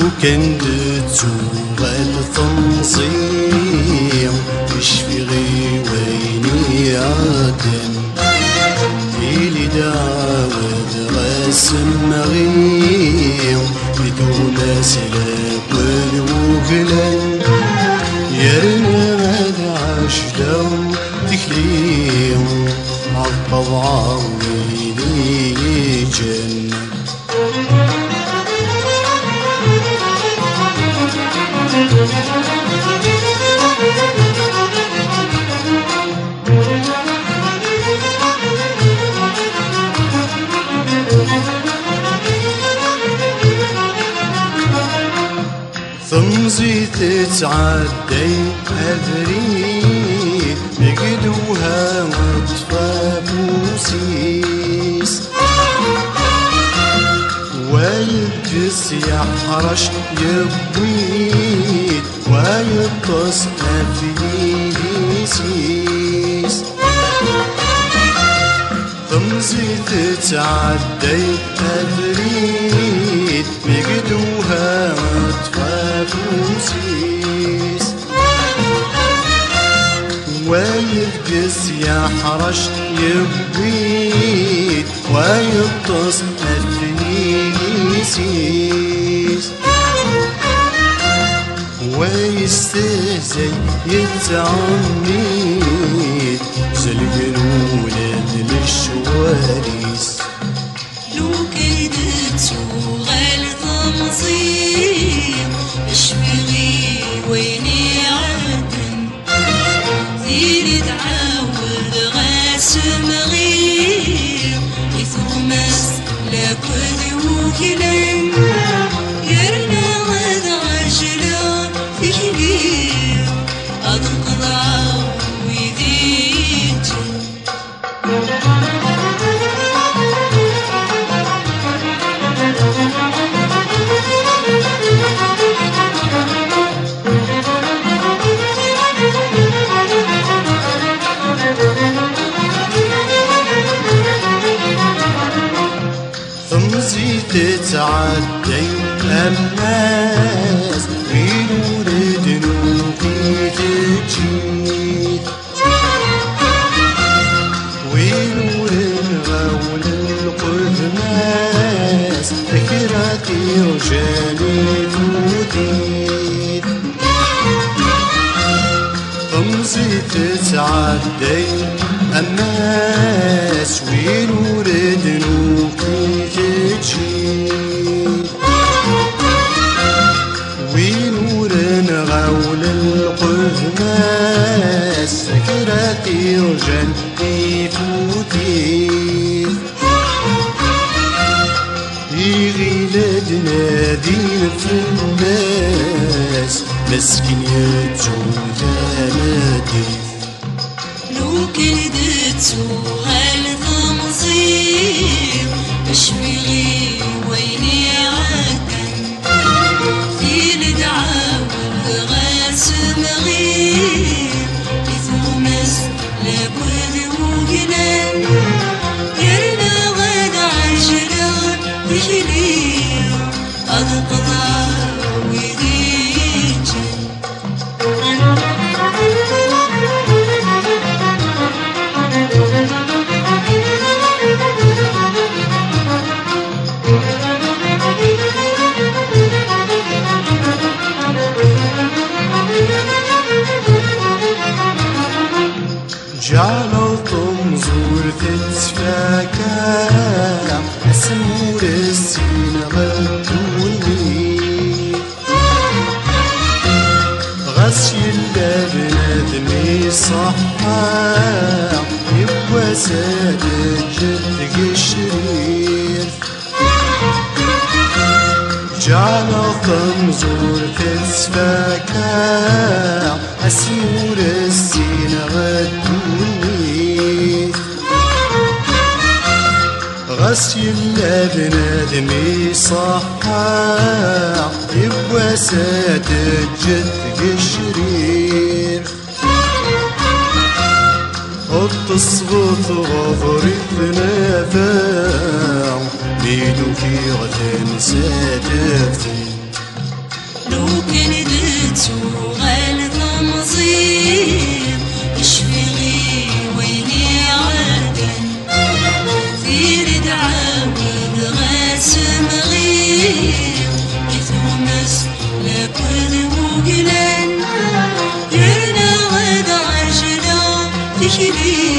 كنت تغال تنظيم يشفي غي ويني عدن إلي دعوة غاسم غيم بدون سلاك والوغلان يرنا غاد عشدو تكليم عالطبع ويلي جنة ثمزي تتعدي أبريد بقدوها مطفى بوسيس والجس يحرش يبويد ويطس أفيسيس ثمزي تتعدي أبريد بقدوها مطفى بوسيس ويرقص يحرش يبويد ويطس الفيسيس ويستهزي يتعميد زلقن ولاد للشواريس لو كدت وغال تنظيم اشفغي ويني عدن زيري تعاود غاسم غير يثومس لكل وكلان يرنا غاد عجلة في كبير أنقضى ويديت ثمزي تتعدي الناس وينورد نوقي تجيد وينورد غول القدماس ذكراتي رجالي توديد ثمزي تتعدي الناس وينورد نوقي وينورن غول القدماس سكراتي رجال يفوتي يغيلد نادين في الناس مسكين يتجود نادي لو كدت وغال تنظيم اشفغي ويني عدن زيل دعاود غاسم غير يثومس لابد وقلان يرنا غاد عجلة بجليل أنقضى ويديجن جعلوا طمزور تتفاكى أسمور السين غدوني غسي البنادمي صحا يبقى سادة جد قشرير جعلوا طمزور تتفاكى أسمور السين غدوني غسي البنادمي صحا يبقى سادة جد قشرير التصغط غفري النافع بيدو في غتن سادفتي كبير